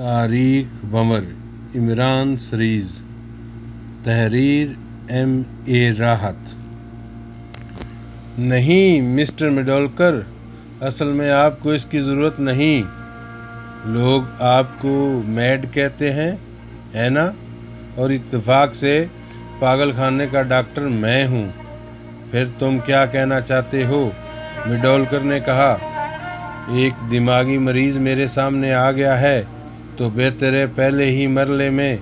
تاریخ بمر عمران سریز تحریر M.A. راحت۔ نہیں مسٹر میڈولکر، اصل میں آپ کو اس کی ضرورت نہیں۔ لوگ آپ کو میڈ کہتے ہیں، ہے نا؟ اور اتفاق سے پاگل خانے کا ڈاکٹر میں ہوں۔ پھر تم کیا کہنا چاہتے ہو؟ میڈولکر نے کہا۔ ایک دماغی مریض میرے سامنے آ گیا ہے تو بہتر ہے پہلے ہی مرحلے میں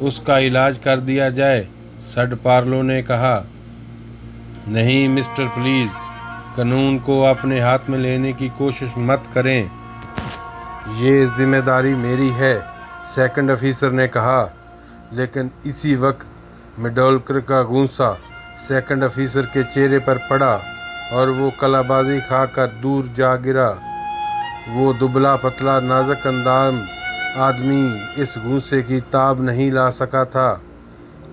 اس کا علاج کر دیا جائے، سڈ پارلو نے کہا۔ نہیں مسٹر، پلیز قانون کو اپنے ہاتھ میں لینے کی کوشش مت کریں۔ یہ ذمہ داری میری ہے، سیکنڈ آفیسر نے کہا۔ لیکن اسی وقت میڈولکر کا غصہ سیکنڈ آفیسر کے چہرے پر پڑا اور وہ کلا بازی کھا کر دور جا گرا۔ وہ دبلا پتلا نازک اندام آدمی اس غصے کی تاب نہیں لا سکا تھا۔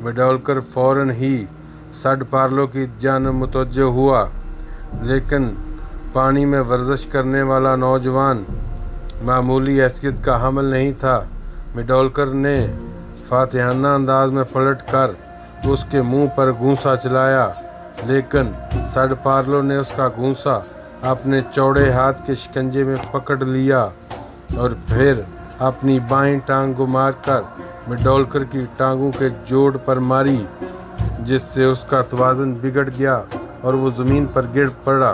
میڈولکر فوراً ہی سڈ پارلو کی جانب متوجہ ہوا، لیکن پانی میں ورزش کرنے والا نوجوان معمولی حیثیت کا حامل نہیں تھا۔ میڈولکر نے فاتحانہ انداز میں پلٹ کر اس کے منہ پر گھونسا چلایا، لیکن سڈ پارلو نے اس کا گھونسا اپنے چوڑے ہاتھ کے شکنجے میں پکڑ لیا اور پھر اپنی بائیں ٹانگ کو مار کر میڈولکر کی ٹانگوں کے جوڑ پر ماری، جس سے اس کا توازن بگڑ گیا اور وہ زمین پر گر پڑا۔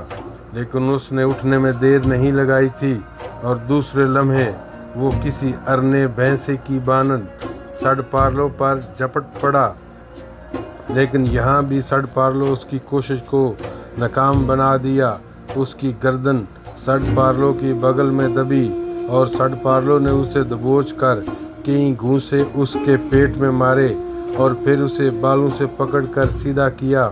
لیکن اس نے اٹھنے میں دیر نہیں لگائی تھی اور دوسرے لمحے وہ کسی ارنے بھینسے کی مانند سڈ پارلو پر جھپٹ پڑا۔ لیکن یہاں بھی سڈ پارلو اس کی کوشش کو ناکام بنا دیا۔ اس کی گردن سڈ پارلو کی بغل میں دبی اور سڈ پارلو نے اسے دبوچ کر کئی گھونسے اس کے پیٹ میں مارے اور پھر اسے بالوں سے پکڑ کر سیدھا کیا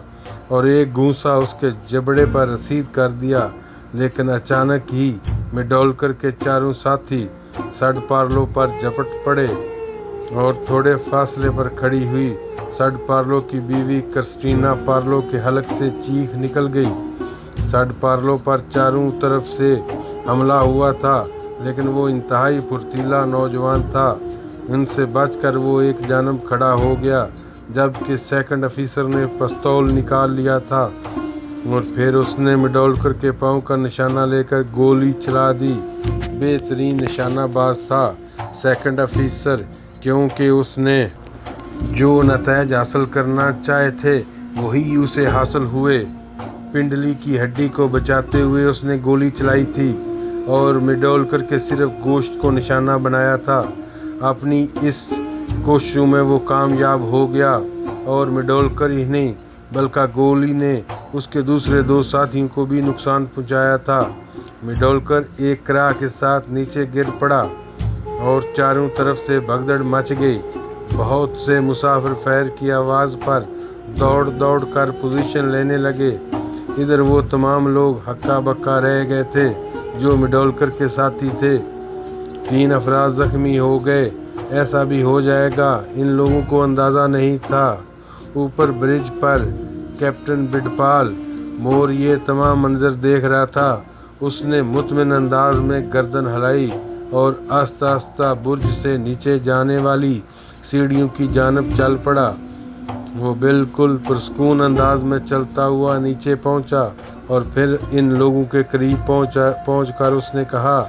اور ایک گھونسا اس کے جبڑے پر رسید کر دیا۔ لیکن اچانک ہی میڈولکر کے چاروں ساتھی سڈ پارلو پر جھپٹ پڑے اور تھوڑے فاصلے پر کھڑی ہوئی سڈ پارلو کی بیوی کرسٹینا پارلو کے حلق سے چیخ نکل گئی۔ سڈ پارلو پر چاروں طرف سے حملہ ہوا تھا، لیکن وہ انتہائی پھرتیلا نوجوان تھا۔ ان سے بچ کر وہ ایک جانب کھڑا ہو گیا، جبکہ سیکنڈ آفیسر نے پستول نکال لیا تھا اور پھر اس نے میڈولکر کے پاؤں کا نشانہ لے کر گولی چلا دی۔ بہترین نشانہ باز تھا سیکنڈ آفیسر، کیونکہ اس نے جو نتائج حاصل کرنا چاہے تھے وہی اسے حاصل ہوئے۔ پنڈلی کی ہڈی کو بچاتے ہوئے اس نے گولی چلائی تھی اور میڈولکر کے صرف گوشت کو نشانہ بنایا تھا۔ اپنی اس کوششوں میں وہ کامیاب ہو گیا اور میڈولکر ہی نہیں بلکہ گولی نے اس کے دوسرے دو ساتھیوں کو بھی نقصان پہنچایا تھا۔ میڈولکر ایک کراہ کے ساتھ نیچے گر پڑا اور چاروں طرف سے بھگدڑ مچ گئی۔ بہت سے مسافر فائر کی آواز پر دوڑ دوڑ کر پوزیشن لینے لگے۔ ادھر وہ تمام لوگ ہکا بکا رہ گئے تھے جو میڈولکر کے ساتھی تھے۔ 3 افراد زخمی ہو گئے۔ ایسا بھی ہو جائے گا، ان لوگوں کو اندازہ نہیں تھا۔ اوپر برج پر کیپٹن بڈپال مور یہ تمام منظر دیکھ رہا تھا۔ اس نے مطمئن انداز میں گردن ہلائی اور آہستہ آہستہ برج سے نیچے جانے والی سیڑھیوں کی جانب چل پڑا۔ وہ بالکل پرسکون انداز میں چلتا ہوا نیچے پہنچا اور پھر ان لوگوں کے قریب پہنچ کر اس نے کہا،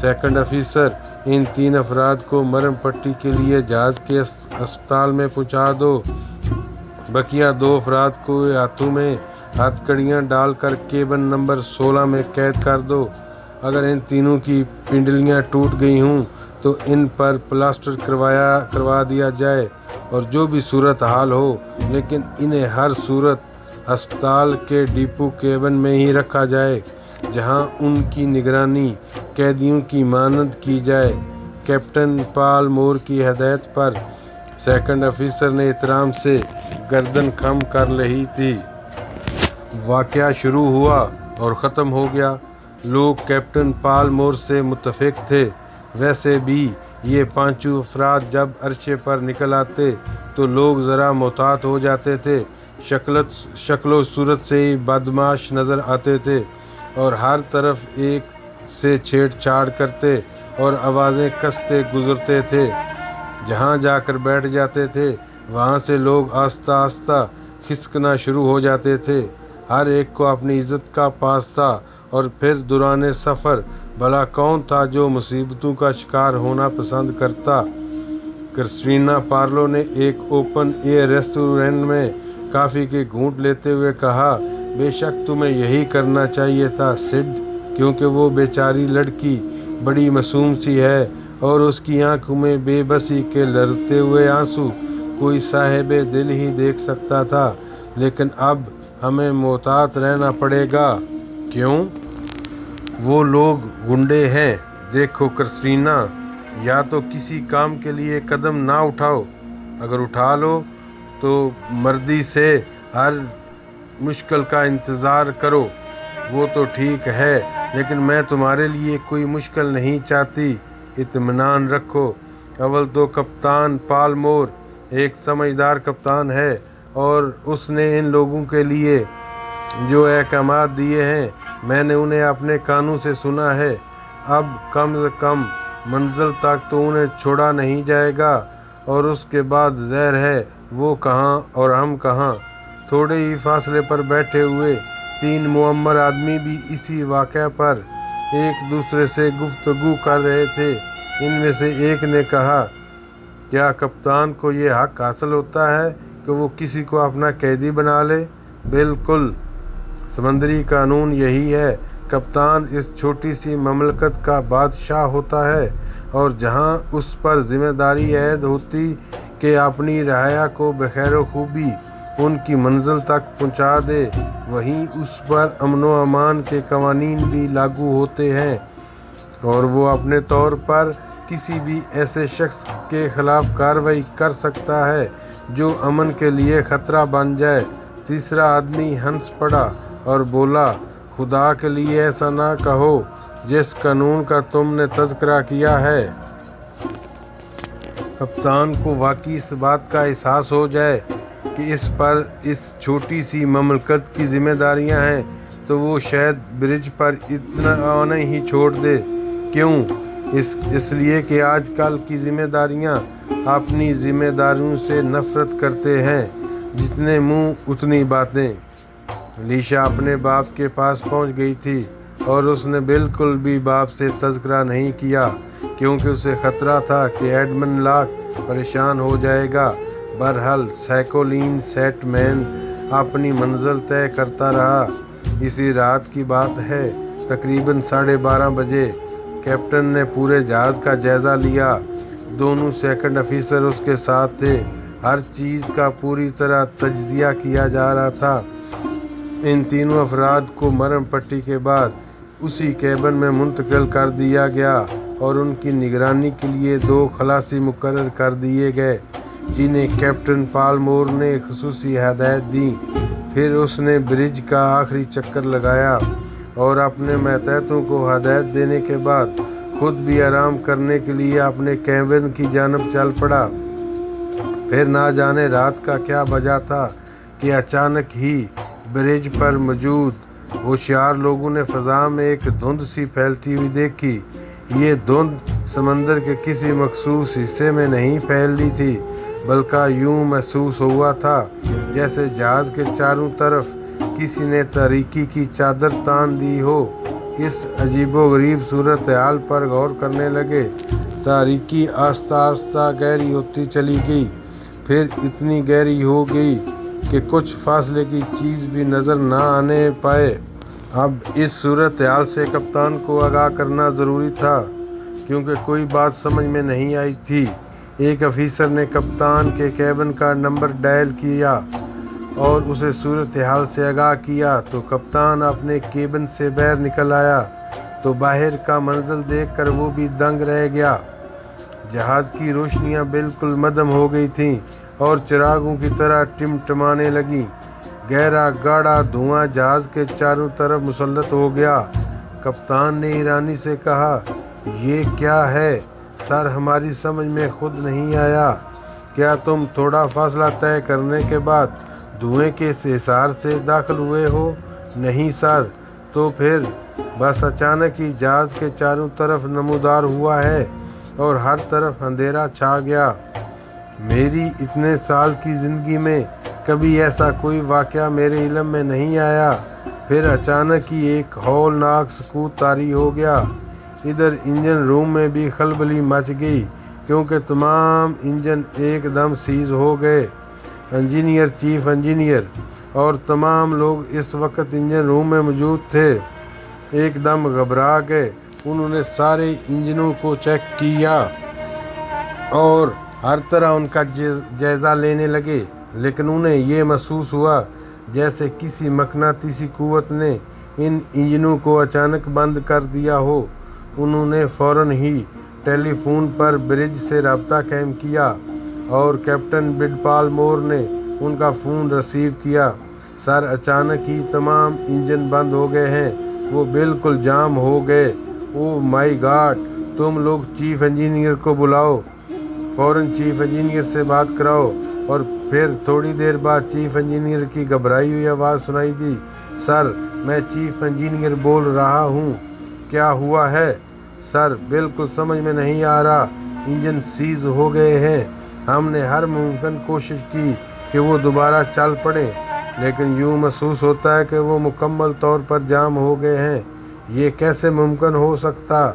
سیکنڈ آفیسر، ان 3 افراد کو مرہم پٹی کے لیے جہاز کے اسپتال میں پہنچا دو۔ بقیہ 2 افراد کو ہاتھوں میں ہتھ کڑیاں ڈال کر کیبن نمبر 16 میں قید کر دو۔ اگر ان تینوں کی پنڈلیاں ٹوٹ گئی ہوں تو ان پر پلاسٹر کروا دیا جائے اور جو بھی صورت حال ہو، لیکن انہیں ہر صورت ہسپتال کے ڈپو کیبن میں ہی رکھا جائے، جہاں ان کی نگرانی قیدیوں کی مانند کی جائے۔ کیپٹن پال مور کی ہدایت پر سیکنڈ آفیسر نے احترام سے گردن خم کر لی تھی۔ واقعہ شروع ہوا اور ختم ہو گیا۔ لوگ کیپٹن پال مور سے متفق تھے۔ ویسے بھی یہ 5 افراد جب عرصے پر نکل آتے تو لوگ ذرا محتاط ہو جاتے تھے۔ شکل و صورت سے ہی بدمعاش نظر آتے تھے اور ہر طرف ایک سے چھیڑ چھاڑ کرتے اور آوازیں کستے گزرتے تھے۔ جہاں جا کر بیٹھ جاتے تھے وہاں سے لوگ آہستہ آہستہ کھسکنا شروع ہو جاتے تھے۔ ہر ایک کو اپنی عزت کا پاس تھا۔ اور پھر دوران سفر بھلا کون تھا جو مصیبتوں کا شکار ہونا پسند کرتا؟ کرسٹینا پارلو نے ایک اوپن ایئر ریسٹورینٹ میں کافی کے گھونٹ لیتے ہوئے کہا، بے شک تمہیں یہی کرنا چاہیے تھا سڈ، کیونکہ وہ بیچاری لڑکی بڑی معصوم سی ہے اور اس کی آنکھوں میں بے بسی کے لرزتے ہوئے آنسو کوئی صاحب دل ہی دیکھ سکتا تھا۔ لیکن اب ہمیں محتاط رہنا پڑے گا۔ کیوں؟ وہ لوگ گنڈے ہیں۔ دیکھو کرسٹینا، یا تو کسی کام کے لیے قدم نہ اٹھاؤ، اگر اٹھا لو تو مردی سے ہر مشکل کا انتظار کرو۔ وہ تو ٹھیک ہے، لیکن میں تمہارے لیے کوئی مشکل نہیں چاہتی، اطمینان رکھو۔ اول تو کپتان پالمور ایک سمجھدار کپتان ہے اور اس نے ان لوگوں کے لیے جو احکامات دیے ہیں میں نے انہیں اپنے کانوں سے سنا ہے۔ اب کم سے کم منزل تک تو انہیں چھوڑا نہیں جائے گا، اور اس کے بعد ظاہر ہے وہ کہاں اور ہم کہاں۔ تھوڑے ہی فاصلے پر بیٹھے ہوئے 3 معمر آدمی بھی اسی واقعہ پر ایک دوسرے سے گفتگو کر رہے تھے۔ ان میں سے ایک نے کہا، کیا کپتان کو یہ حق حاصل ہوتا ہے کہ وہ کسی کو اپنا قیدی بنا لے؟ بالکل، سمندری قانون یہی ہے۔ کپتان اس چھوٹی سی مملکت کا بادشاہ ہوتا ہے، اور جہاں اس پر ذمہ داری عائد ہوتی کہ اپنی رعایا کو بخیر و خوبی ان کی منزل تک پہنچا دے، وہیں اس پر امن و امان کے قوانین بھی لاگو ہوتے ہیں، اور وہ اپنے طور پر کسی بھی ایسے شخص کے خلاف کارروائی کر سکتا ہے جو امن کے لیے خطرہ بن جائے۔ تیسرا آدمی ہنس پڑا اور بولا، خدا کے لیے ایسا نہ کہو، جس قانون کا تم نے تذکرہ کیا ہے کپتان کو واقعی اس بات کا احساس ہو جائے کہ اس پر اس چھوٹی سی مملکت کی ذمہ داریاں ہیں تو وہ شاید برج پر اتنا آنا ہی چھوڑ دے۔ کیوں؟ اس لیے کہ آج کل کی ذمہ داریاں اپنی ذمہ داریوں سے نفرت کرتے ہیں۔ جتنے منہ اتنی باتیں۔ لیشا اپنے باپ کے پاس پہنچ گئی تھی اور اس نے بالکل بھی باپ سے تذکرہ نہیں کیا، کیونکہ اسے خطرہ تھا کہ ایڈمنڈ لاک پریشان ہو جائے گا۔ بہرحال سائکولین سیٹ مین اپنی منزل طے کرتا رہا۔ اسی رات کی بات ہے، تقریباً 12:30 بجے کیپٹن نے پورے جہاز کا جائزہ لیا۔ دونوں سیکنڈ آفیسر اس کے ساتھ تھے۔ ہر چیز کا پوری طرح تجزیہ کیا جا رہا تھا۔ ان تینوں افراد کو مرہم پٹی کے بعد اسی کیبن میں منتقل کر دیا گیا اور ان کی نگرانی کے لیے 2 خلاصی مقرر کر دیے گئے، جنہیں کیپٹن پالمور نے خصوصی ہدایت دیں۔ پھر اس نے برج کا آخری چکر لگایا اور اپنے ماتحتوں کو ہدایت دینے کے بعد خود بھی آرام کرنے کے لیے اپنے کیبن کی جانب چل پڑا۔ پھر نہ جانے رات کا کیا بجا تھا کہ اچانک ہی برج پر موجود ہوشیار لوگوں نے فضا میں ایک دھند سی پھیلتی ہوئی دیکھی۔ یہ دھند سمندر کے کسی مخصوص حصے میں نہیں پھیلی تھی، بلکہ یوں محسوس ہوا تھا جیسے جہاز کے چاروں طرف کسی نے تاریکی کی چادر تان دی ہو۔ اس عجیب و غریب صورتحال پر غور کرنے لگے۔ تاریکی آہستہ آہستہ گہری ہوتی چلی گئی، پھر اتنی گہری ہو گئی کہ کچھ فاصلے کی چیز بھی نظر نہ آنے پائے۔ اب اس صورتحال سے کپتان کو آگاہ کرنا ضروری تھا، کیونکہ کوئی بات سمجھ میں نہیں آئی تھی۔ ایک آفیسر نے کپتان کے کیبن کا نمبر ڈائل کیا اور اسے صورتحال سے آگاہ کیا تو کپتان اپنے کیبن سے باہر نکل آیا تو باہر کا منظر دیکھ کر وہ بھی دنگ رہ گیا۔ جہاز کی روشنیاں بالکل مدھم ہو گئی تھیں اور چراغوں کی طرح ٹمٹمانے لگیں۔ گہرا گاڑھا دھواں جہاز کے چاروں طرف مسلط ہو گیا۔ کپتان نے حیرانی سے کہا، یہ کیا ہے سر؟ ہماری سمجھ میں خود نہیں آیا۔ کیا تم تھوڑا فاصلہ طے کرنے کے بعد دھوئیں کے اس حصار سے داخل ہوئے ہو؟ نہیں سر، تو پھر بس اچانک ہی جہاز کے چاروں طرف نمودار ہوا ہے اور ہر طرف اندھیرا چھا گیا۔ میری اتنے سال کی زندگی میں کبھی ایسا کوئی واقعہ میرے علم میں نہیں آیا۔ پھر اچانک ہی ایک ہولناک سکوت طاری ہو گیا۔ ادھر انجن روم میں بھی خلبلی مچ گئی کیونکہ تمام انجن ایک دم سیز ہو گئے۔ انجینئر، چیف انجینئر اور تمام لوگ اس وقت انجن روم میں موجود تھے ایک دم گھبرا گئے۔ انہوں نے سارے انجنوں کو چیک کیا اور ہر طرح ان کا جائزہ لینے لگے، لیکن انہیں یہ محسوس ہوا جیسے کسی مقناطیسی قوت نے ان انجنوں کو اچانک بند کر دیا ہو۔ انہوں نے فوراً ہی ٹیلی فون پر برج سے رابطہ قائم کیا اور کیپٹن بڈپال مور نے ان کا فون ریسیو کیا۔ سر، اچانک ہی تمام انجن بند ہو گئے ہیں، وہ بالکل جام ہو گئے۔ اوہ مائی گاڈ، تم لوگ چیف انجینئر کو بلاؤ، فوراً چیف انجینئر سے بات کراؤ۔ اور پھر تھوڑی دیر بعد چیف انجینئر کی گھبرائی ہوئی آواز سنائی دی، سر، میں چیف انجینئر بول رہا ہوں، کیا ہوا ہے؟ سر، بالکل سمجھ میں نہیں آ رہا، انجن سیز ہو گئے ہیں۔ ہم نے ہر ممکن کوشش کی کہ وہ دوبارہ چل پڑیں، لیکن یوں محسوس ہوتا ہے کہ وہ مکمل طور پر جام ہو گئے ہیں۔ یہ کیسے ممکن ہو سکتا؟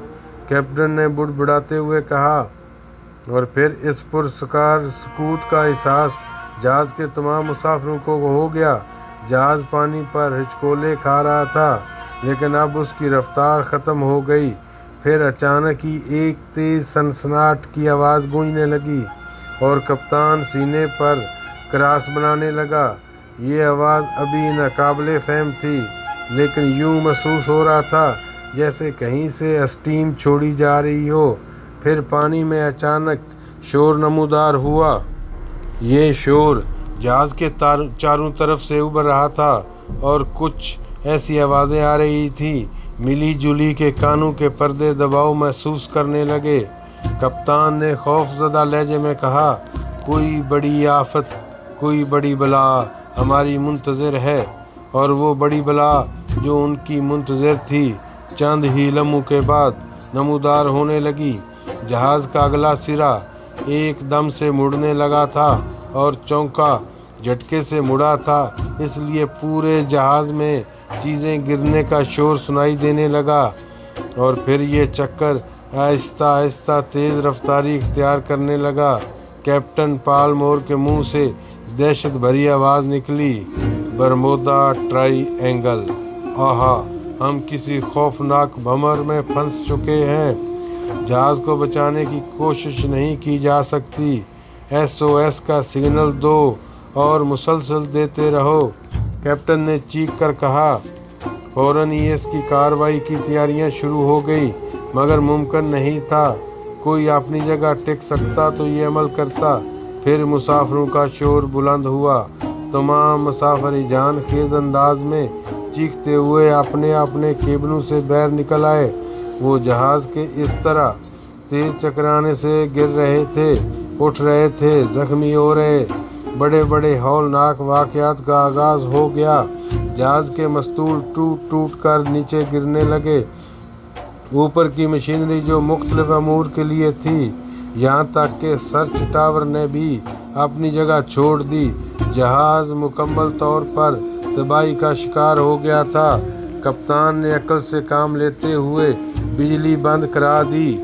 کیپٹن نے بڑبڑاتے ہوئے کہا۔ اور پھر اس پرسکار سکوت کا احساس جہاز کے تمام مسافروں کو ہو گیا۔ جہاز پانی پر ہچکولے کھا رہا تھا، لیکن اب اس کی رفتار ختم ہو گئی۔ پھر اچانک ہی ایک تیز سنسناہٹ کی آواز گونجنے لگی اور کپتان سینے پر کراس بنانے لگا۔ یہ آواز ابھی ناقابل فہم تھی، لیکن یوں محسوس ہو رہا تھا جیسے کہیں سے اسٹیم چھوڑی جا رہی ہو۔ پھر پانی میں اچانک شور نمودار ہوا۔ یہ شور جہاز کے چاروں طرف سے ابھر رہا تھا اور کچھ ایسی آوازیں آ رہی تھیں ملی جلی کے کانوں کے پردے دباؤ محسوس کرنے لگے۔ کپتان نے خوف زدہ لہجے میں کہا، کوئی بڑی آفت، کوئی بڑی بلا ہماری منتظر ہے۔ اور وہ بڑی بلا جو ان کی منتظر تھی چند ہی لمحوں کے بعد نمودار ہونے لگی۔ جہاز کا اگلا سرا ایک دم سے مڑنے لگا تھا اور چونکا جھٹکے سے مڑا تھا، اس لیے پورے جہاز میں چیزیں گرنے کا شور سنائی دینے لگا۔ اور پھر یہ چکر آہستہ آہستہ تیز رفتاری اختیار کرنے لگا۔ کیپٹن پال مور کے منہ سے دہشت بھری آواز نکلی، برمودا ٹرائی اینگل، آہا، ہم کسی خوفناک بھنور میں پھنس چکے ہیں، جہاز کو بچانے کی کوشش نہیں کی جا سکتی، SOS کا سگنل دو اور مسلسل دیتے رہو، کیپٹن نے چیخ کر کہا۔ فوراً ہی اس کی کارروائی کی تیاریاں شروع ہو گئی، مگر ممکن نہیں تھا کوئی اپنی جگہ ٹک سکتا تو یہ عمل کرتا۔ پھر مسافروں کا شور بلند ہوا، تمام مسافر جان خیز انداز میں چیختے ہوئے اپنے اپنے کیبنوں سے باہر نکل آئے۔ وہ جہاز کے اس طرح تیز چکرانے سے گر رہے تھے، اٹھ رہے تھے، زخمی ہو رہے۔ بڑے بڑے ہولناک واقعات کا آغاز ہو گیا۔ جہاز کے مستول ٹوٹ ٹوٹ کر نیچے گرنے لگے، اوپر کی مشینری جو مختلف امور کے لیے تھی، یہاں تک کہ سرچ ٹاور نے بھی اپنی جگہ چھوڑ دی۔ جہاز مکمل طور پر تباہی کا شکار ہو گیا تھا۔ کپتان نے عقل سے کام لیتے ہوئے بجلی بند کرا دی۔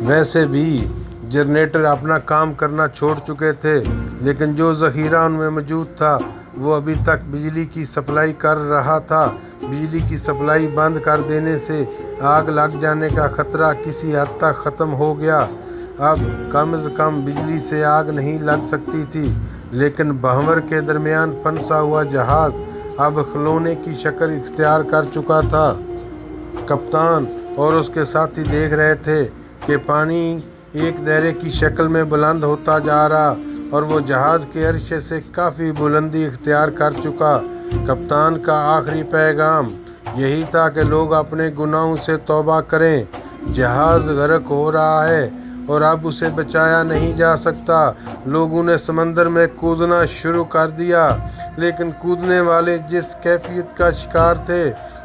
ویسے بھی جنریٹر اپنا کام کرنا چھوڑ چکے تھے، لیکن جو ذخیرہ ان میں موجود تھا وہ ابھی تک بجلی کی سپلائی کر رہا تھا۔ بجلی کی سپلائی بند کر دینے سے آگ لگ جانے کا خطرہ کسی حد تک ختم ہو گیا۔ اب کم از کم بجلی سے آگ نہیں لگ سکتی تھی، لیکن بھنور کے درمیان پھنسا ہوا جہاز اب کھلونے کی شکل اختیار کر چکا تھا۔ کپتان اور اس کے ساتھی دیکھ رہے تھے کہ پانی ایک دائرے کی شکل میں بلند ہوتا جا رہا اور وہ جہاز کے عرصے سے کافی بلندی اختیار کر چکا۔ کپتان کا آخری پیغام یہی تھا کہ لوگ اپنے گناہوں سے توبہ کریں، جہاز غرق ہو رہا ہے اور اب اسے بچایا نہیں جا سکتا۔ لوگوں نے سمندر میں کودنا شروع کر دیا، لیکن کودنے والے جس کیفیت کا شکار تھے